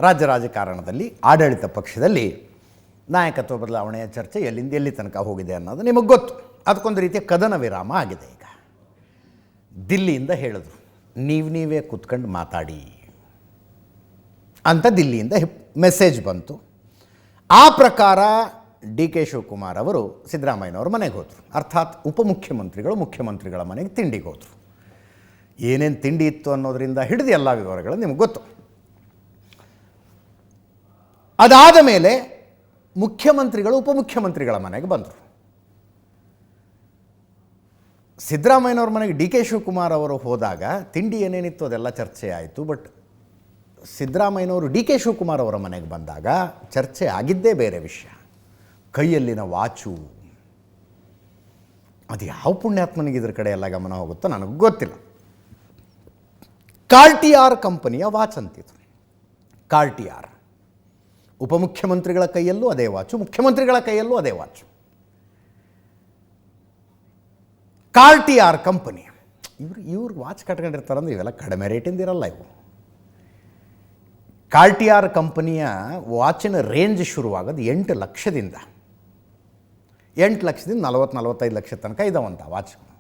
ರಾಜ್ಯ ರಾಜಕಾರಣದಲ್ಲಿ ಆಡಳಿತ ಪಕ್ಷದಲ್ಲಿ ನಾಯಕತ್ವ ಬದಲಾವಣೆಯ ಚರ್ಚೆ ಎಲ್ಲಿಂದ ಎಲ್ಲಿ ತನಕ ಹೋಗಿದೆ ಅನ್ನೋದು ನಿಮಗೆ ಗೊತ್ತು. ಅದಕ್ಕೊಂದು ರೀತಿಯ ಕದನ ವಿರಾಮ ಆಗಿದೆ. ಈಗ ದಿಲ್ಲಿಯಿಂದ ಹೇಳಿದ್ರು, ನೀವೇ ಕೂತ್ಕೊಂಡು ಮಾತಾಡಿ ಅಂತ ದಿಲ್ಲಿಯಿಂದ ಮೆಸೇಜ್ ಬಂತು. ಆ ಪ್ರಕಾರ ಡಿ ಕೆ ಶಿವಕುಮಾರ್ ಅವರು ಸಿದ್ದರಾಮಯ್ಯನವ್ರ ಮನೆಗೆ ಹೋದರು. ಅರ್ಥಾತ್ ಉಪಮುಖ್ಯಮಂತ್ರಿಗಳು ಮುಖ್ಯಮಂತ್ರಿಗಳ ಮನೆಗೆ ತಿಂಡಿಗೆ ಹೋದರು. ಏನೇನು ತಿಂಡಿ ಇತ್ತು ಅನ್ನೋದರಿಂದ ಹಿಡಿದು ಎಲ್ಲ ವಿವರಗಳು ನಿಮಗೆ ಗೊತ್ತು. ಅದಾದ ಮೇಲೆ ಮುಖ್ಯಮಂತ್ರಿಗಳು ಉಪಮುಖ್ಯಮಂತ್ರಿಗಳ ಮನೆಗೆ ಬಂದರು. ಸಿದ್ದರಾಮಯ್ಯನವ್ರ ಮನೆಗೆ ಡಿ ಕೆ ಶಿವಕುಮಾರ್ ಅವರು ಹೋದಾಗ ತಿಂಡಿ ಏನೇನಿತ್ತು ಅದೆಲ್ಲ ಚರ್ಚೆ ಆಯಿತು. ಬಟ್ ಸಿದ್ದರಾಮಯ್ಯನವರು ಡಿ ಕೆ ಶಿವಕುಮಾರ್ ಅವರ ಮನೆಗೆ ಬಂದಾಗ ಚರ್ಚೆ ಆಗಿದ್ದೇ ಬೇರೆ ವಿಷಯ. ಕೈಯಲ್ಲಿನ ವಾಚು, ಅದು ಯಾವ ಪುಣ್ಯಾತ್ಮನಿಗೆ ಇದ್ರ ಕಡೆ ಎಲ್ಲ ಗಮನ ಹೋಗುತ್ತೋ ನನಗೆ ಗೊತ್ತಿಲ್ಲ. ಕಾರ್ಟಿಯಾರ್ ಕಂಪನಿಯ ವಾಚ್ ಅಂತಿತ್ತು. ಕಾರ್ಟಿಯಾರ್ ಉಪಮುಖ್ಯಮಂತ್ರಿಗಳ ಕೈಯಲ್ಲೂ ಅದೇ ವಾಚು, ಮುಖ್ಯಮಂತ್ರಿಗಳ ಕೈಯಲ್ಲೂ ಅದೇ ವಾಚು. ಕಾರ್ಟಿಯಾರ್ ಕಂಪನಿ ಇವ್ರು ವಾಚ್ ಕಟ್ಕೊಂಡಿರ್ತಾರಂದ್ರೆ ಇವೆಲ್ಲ ಕಡಿಮೆ ರೇಟಿಂದ ಇರಲ್ಲ. ಇವು ಕಾರ್ಟಿಯಾರ್ ಕಂಪನಿಯ ವಾಚಿನ ರೇಂಜ್ ಶುರುವಾಗೋದು 8 ಲಕ್ಷದಿಂದ 40-45 ಲಕ್ಷ ತನಕ ಇದಾವಂತ ವಾಚ್ಗಳು.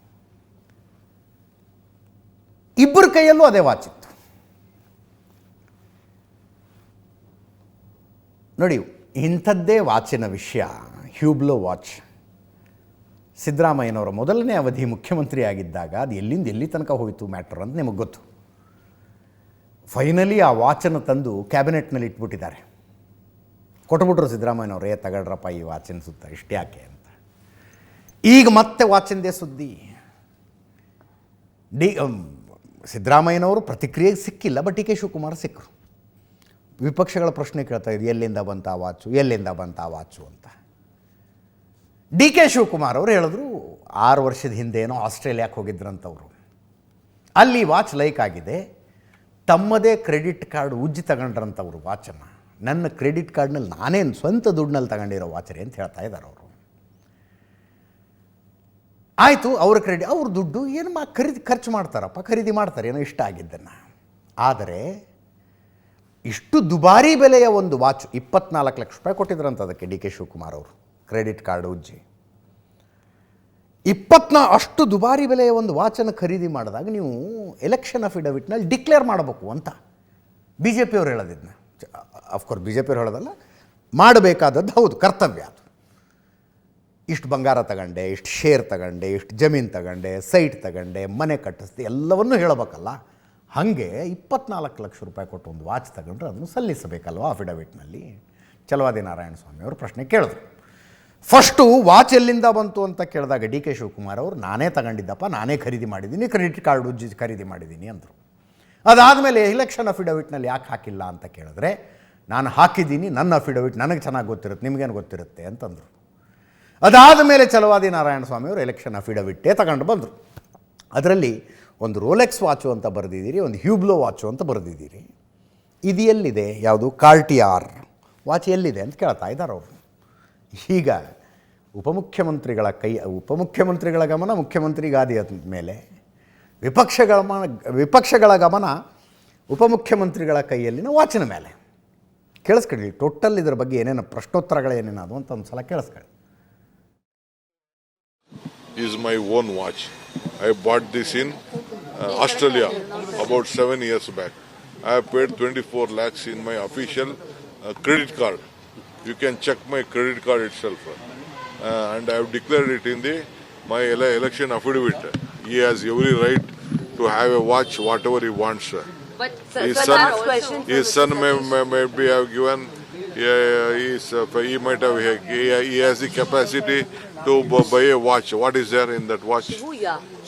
ಇಬ್ಬರ ಕೈಯಲ್ಲೂ ಅದೇ ವಾಚ್ ಇತ್ತು. ನೋಡಿ, ಇಂಥದ್ದೇ ವಾಚಿನ ವಿಷಯ, ಹ್ಯೂಬ್ಲೋ ವಾಚ್, ಸಿದ್ದರಾಮಯ್ಯನವರ ಮೊದಲನೇ ಅವಧಿ ಮುಖ್ಯಮಂತ್ರಿ ಆಗಿದ್ದಾಗ ಅದು ಎಲ್ಲಿಂದ ಎಲ್ಲಿ ತನಕ ಹೋಯಿತು ಮ್ಯಾಟ್ರ್ ಅಂತ ನಿಮಗೆ ಗೊತ್ತು. ಫೈನಲಿ ಆ ವಾಚನ್ನು ತಂದು ಕ್ಯಾಬಿನೆಟ್ನಲ್ಲಿ ಇಟ್ಬಿಟ್ಟಿದ್ದಾರೆ. ಕೊಟ್ಬಿಟ್ರು ಸಿದ್ದರಾಮಯ್ಯನವರೇ, ತಗಳ್ರಪ್ಪ ಈ ವಾಚಿನ ಸುತ್ತ ಇಷ್ಟು ಯಾಕೆ ಅಂತ. ಈಗ ಮತ್ತೆ ವಾಚಿಂದೇ ಸುದ್ದಿ. ಸಿದ್ದರಾಮಯ್ಯನವರು ಪ್ರತಿಕ್ರಿಯೆಗೆ ಸಿಕ್ಕಿಲ್ಲ, ಬಟ್ ಡಿ ಕೆ ಶಿವಕುಮಾರ್ ಸಿಕ್ಕರು. ವಿಪಕ್ಷಗಳ ಪ್ರಶ್ನೆ ಕೇಳ್ತಾ ಇದ್ರು, ಎಲ್ಲಿಂದ ಬಂತ ಆ ವಾಚು ಅಂತ. ಡಿ ಕೆ ಶಿವಕುಮಾರ್ ಅವರು ಹೇಳಿದ್ರು, 6 ವರ್ಷದ ಹಿಂದೇನೋ ಆಸ್ಟ್ರೇಲಿಯಾಕ್ಕೆ ಹೋಗಿದ್ರಂಥವ್ರು. ಅಲ್ಲಿ ವಾಚ್ ಲೈಕ್ ಆಗಿದೆ, ತಮ್ಮದೇ ಕ್ರೆಡಿಟ್ ಕಾರ್ಡ್ ಉಜ್ಜಿ ತಗೊಂಡ್ರಂಥವ್ರು ವಾಚನ್ನು. ನನ್ನ ಕ್ರೆಡಿಟ್ ಕಾರ್ಡ್ನಲ್ಲಿ ನಾನೇನು ಸ್ವಂತ ದುಡ್ಡಿನಲ್ಲಿ ತಗೊಂಡಿರೋ ವಾಚರಿ ಅಂತ ಹೇಳ್ತಾ ಇದ್ದಾರೆ ಅವರು. ಆಯಿತು, ಅವ್ರ ದುಡ್ಡು ಏನು ಖರ್ಚು ಮಾಡ್ತಾರಪ್ಪ, ಖರೀದಿ ಮಾಡ್ತಾರೆ ಏನೋ ಇಷ್ಟ ಆಗಿದ್ದನ್ನು. ಆದರೆ ಇಷ್ಟು ದುಬಾರಿ ಬೆಲೆಯ ಒಂದು ವಾಚ್ 24 ಲಕ್ಷ ರೂಪಾಯಿ ಕೊಟ್ಟಿದ್ರಂತ ಅದಕ್ಕೆ ಡಿ ಕೆ ಶಿವಕುಮಾರ್ ಅವರು, ಕ್ರೆಡಿಟ್ ಕಾರ್ಡ್ ಉಜ್ಜಿ. ಅಷ್ಟು ದುಬಾರಿ ಬೆಲೆಯ ಒಂದು ವಾಚನ್ನು ಖರೀದಿ ಮಾಡಿದಾಗ ನೀವು ಎಲೆಕ್ಷನ್ ಅಫಿಡವಿಟ್ನಲ್ಲಿ ಡಿಕ್ಲೇರ್ ಮಾಡಬೇಕು ಅಂತ ಬಿ ಜೆ ಪಿಯವ್ರು ಹೇಳೋದಿದ್ನ. ಅಫ್ಕೋರ್ಸ್ ಬಿ ಜೆ ಪಿಯವ್ರು ಹೇಳೋದಲ್ಲ, ಮಾಡಬೇಕಾದದ್ದು ಹೌದು, ಕರ್ತವ್ಯ ಅದು. ಇಷ್ಟು ಬಂಗಾರ ತಗೊಂಡೆ, ಇಷ್ಟು ಶೇರ್ ತಗೊಂಡೆ, ಇಷ್ಟು ಜಮೀನು ತಗೊಂಡೆ, ಸೈಟ್ ತಗೊಂಡೆ, ಮನೆ ಕಟ್ಟಿಸ್ದೆ, ಎಲ್ಲವನ್ನೂ ಹೇಳಬೇಕಲ್ಲ. ಹಾಗೆ 24 ಲಕ್ಷ ರೂಪಾಯಿ ಕೊಟ್ಟು ಒಂದು ವಾಚ್ ತಗೊಂಡ್ರೆ ಅದನ್ನು ಸಲ್ಲಿಸಬೇಕಲ್ವ ಅಫಿಡವಿಟ್ನಲ್ಲಿ. ಚಲವಾದಿ ನಾರಾಯಣ ಸ್ವಾಮಿ ಅವರು ಪ್ರಶ್ನೆ ಕೇಳಿದ್ರು. ಫಸ್ಟು ವಾಚ್ ಎಲ್ಲಿಂದ ಬಂತು ಅಂತ ಕೇಳಿದಾಗ ಡಿ ಕೆ ಶಿವಕುಮಾರ್ ಅವರು, ನಾನೇ ತಗೊಂಡಿದ್ದಪ್ಪ, ನಾನೇ ಖರೀದಿ ಮಾಡಿದ್ದೀನಿ, ಕ್ರೆಡಿಟ್ ಕಾರ್ಡ್ ಉಜ್ಜಿ ಖರೀದಿ ಮಾಡಿದ್ದೀನಿ ಅಂದರು. ಅದಾದಮೇಲೆ ಎಲೆಕ್ಷನ್ ಅಫಿಡವಿಟ್ನಲ್ಲಿ ಯಾಕೆ ಹಾಕಿಲ್ಲ ಅಂತ ಕೇಳಿದ್ರೆ, ನಾನು ಹಾಕಿದ್ದೀನಿ, ನನ್ನ ಅಫಿಡವಿಟ್ ನನಗೆ ಚೆನ್ನಾಗಿ ಗೊತ್ತಿರುತ್ತೆ, ನಿಮಗೇನು ಗೊತ್ತಿರುತ್ತೆ ಅಂತಂದರು. ಅದಾದ ಮೇಲೆ ಚಲವಾದಿ ನಾರಾಯಣ ಸ್ವಾಮಿಯವರು ಎಲೆಕ್ಷನ್ ಅಫಿಡವಿಟ್ಟೇ ತಗೊಂಡು ಬಂದರು. ಅದರಲ್ಲಿ ಒಂದು ರೋಲೆಕ್ಸ್ ವಾಚು ಅಂತ ಬರೆದಿದ್ದೀರಿ, ಒಂದು ಹ್ಯೂಬ್ಲೋ ವಾಚು ಅಂತ ಬರೆದಿದ್ದೀರಿ. ಇದು ಎಲ್ಲಿದೆ, ಯಾವುದು ಕಾರ್ಟಿಯಾರ್ ವಾಚ್ ಎಲ್ಲಿದೆ ಅಂತ ಕೇಳ್ತಾ ಇದ್ದಾರೆ ಅವರು. ಈಗ ಉಪಮುಖ್ಯಮಂತ್ರಿಗಳ ಗಮನ ಮುಖ್ಯಮಂತ್ರಿ ಗಾದಿ ಮೇಲೆ, ವಿಪಕ್ಷಗಳ ಗಮನ ಉಪಮುಖ್ಯಮಂತ್ರಿಗಳ ಕೈಯಲ್ಲಿನ ವಾಚಿನ ಮೇಲೆ. ಕೇಳಿಸ್ಕೊಳ್ಳಿ, ಟೋಟಲ್ ಇದ್ರ ಬಗ್ಗೆ ಏನೇನು ಪ್ರಶ್ನೋತ್ತರಗಳೇನೇನು ಅದು ಅಂತ ಒಂದು ಸಲ ಕೇಳಿಸ್ಕೊಳ್ಳಿ. Is my own watch. I bought this in Australia about 7 years back. I have paid 24 lakhs in my official credit card. You can check my credit card itself. And I have declared it in my election affidavit. He has every right to have a watch whatever he wants. But his son may have given. He might have. He has the capacity to buy a watch. What is there in that watch?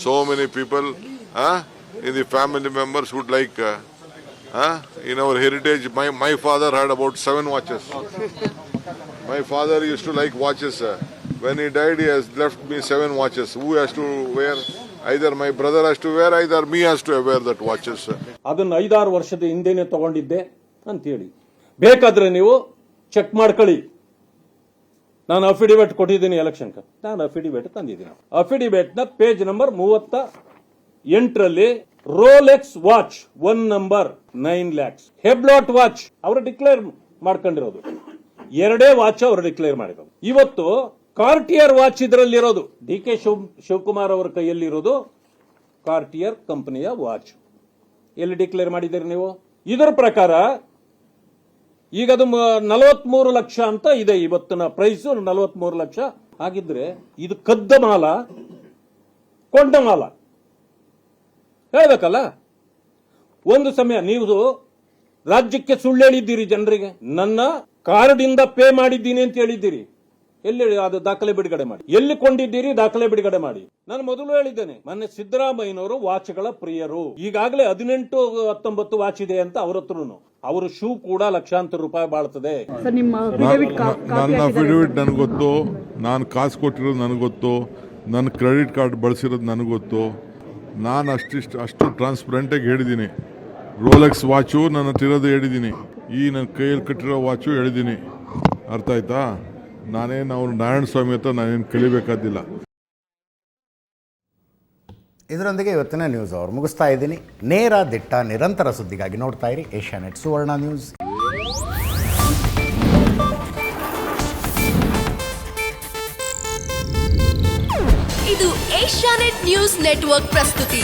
So many people, in the family members would like. In our heritage, my father had about 7 watches. My father used to like watches. When he died, he has left me 7 watches. Who has to wear? Either my brother has to wear, either me has to wear that watches. ಅದನ್ನು 5-6 ವರ್ಷದ ಹಿಂದೆನೆ ತಗೊಂಡಿದ್ದೆ ಅಂತ ಹೇಳಿ ಬೇಕಾದ್ರೆ ನೀವು check ಮಾಡ್ಕೊಳ್ಳಿ. ನಾನು ಅಫಿಡವಿಟ್ ಕೊಟ್ಟಿದ್ದೀನಿ ಎಲೆಕ್ಷನ್ಗೆ, ನಾನು ಅಫಿಡವಿಟ್ ತಂದಿದ್ದೀನಿ. ಅಫಿಡವಿಟ್ನ ಪೇಜ್ ನಂಬರ್ 38ರಲ್ಲಿ Rolex watch 1 number 9 lakhs. Hublot watch ಅವರು ಡಿಕ್ಲೇರ್ ಮಾಡ್ಕೊಂಡಿರೋದು, 2 ವಾಚ್ ಅವರು ಡಿಕ್ಲೇರ್ ಮಾಡಿರೋದು. ಇವತ್ತು ಕಾರ್ಟಿಯರ್ ವಾಚ್ ಇದರಲ್ಲಿರೋದು, ಡಿ ಕೆ ಶಿವಕುಮಾರ್ ಅವರ ಕೈಯಲ್ಲಿರೋದು ಕಾರ್ಟಿಯರ್ ಕಂಪನಿಯ ವಾಚ್. ಎಲ್ಲಿ ಡಿಕ್ಲೇರ್ ಮಾಡಿದ್ದೀರಿ ನೀವು? ಇದರ ಪ್ರಕಾರ ಈಗ ಅದು 43 ಲಕ್ಷ ಅಂತ ಇದೆ, ಇವತ್ತಿನ ಪ್ರೈಸ್ 43 ಲಕ್ಷ ಆಗಿದ್ರೆ ಇದು ಕದ್ದ ಮಾಲ, ಕೊಂಡ ಮಾಲ ಹೇಳ್ಬೇಕಲ್ಲ. ಒಂದು ಸಮಯ ನೀವು ರಾಜ್ಯಕ್ಕೆ ಸುಳ್ಳು ಹೇಳಿದ್ದೀರಿ, ಜನರಿಗೆ ನನ್ನ ಕಾರ್ಡ್ ಇಂದ ಪೇ ಮಾಡಿದ್ದೀನಿ ಅಂತ ಹೇಳಿದ್ದೀರಿ. ಎಲ್ಲಿ ಅದು ದಾಖಲೆ ಬಿಡುಗಡೆ ಮಾಡಿ, ಎಲ್ಲಿ ಕೊಂಡಿದ್ದೀರಿ ದಾಖಲೆ ಬಿಡುಗಡೆ ಮಾಡಿ. ನಾನು ಮೊದಲು ಹೇಳಿದ್ದೇನೆ, ಮೊನ್ನೆ ಸಿದ್ದರಾಮಯ್ಯನವರು ವಾಚ್ಗಳ ಪ್ರಿಯರು, ಈಗಾಗಲೇ 18-19 ವಾಚ್ ಇದೆ ಅಂತ ಅವ್ರ ಹತ್ರನು. ಅವರ ಶೂ ಕೂಡ ಲಕ್ಷಾಂತರ ರೂಪಾಯಿ ಬಾಳ್ತದೆ. ನನ್ನ ಅಫಿಡವಿಟ್ ನನಗೆ ಗೊತ್ತು, ನಾನು ಕಾಸು ಕೊಟ್ಟಿರೋದು ನನಗೆ ಗೊತ್ತು, ನನ್ನ ಕ್ರೆಡಿಟ್ ಕಾರ್ಡ್ ಬಳಸಿರೋದು ನನಗೆ ಗೊತ್ತು. ನಾನು ಅಷ್ಟು ಟ್ರಾನ್ಸ್ಪರೆಂಟಾಗಿ ಹೇಳಿದ್ದೀನಿ. ರೋಲೆಕ್ಸ್ ವಾಚು ನನ್ನ ಹತ್ರ ಇರೋದು ಹೇಳಿದ್ದೀನಿ, ಈ ನನ್ನ ಕೈಯಲ್ಲಿ ಕಟ್ಟಿರೋ ವಾಚು ಹೇಳಿದ್ದೀನಿ. ಅರ್ಥ ಆಯ್ತಾ? ನಾನೇನು ಅವ್ರು ನಾರಾಯಣ ಸ್ವಾಮಿ ಹತ್ರ ನಾನೇನು ಕಲಿಬೇಕಾದಿಲ್ಲ. ಇದರೊಂದಿಗೆ ಇವತ್ತಿನ ನ್ಯೂಸ್ ಅವರು ಮುಗಿಸ್ತಾ ಇದ್ದೀನಿ. ನೇರ ದಿಟ್ಟ ನಿರಂತರ ಸುದ್ದಿಗಾಗಿ ನೋಡ್ತಾ ಇರಿ ಏಷ್ಯಾನೆಟ್ ಸುವರ್ಣ ನ್ಯೂಸ್. ಇದು ಏಷ್ಯಾನೆಟ್ ನ್ಯೂಸ್ ನೆಟ್ವರ್ಕ್ ಪ್ರಸ್ತುತಿ.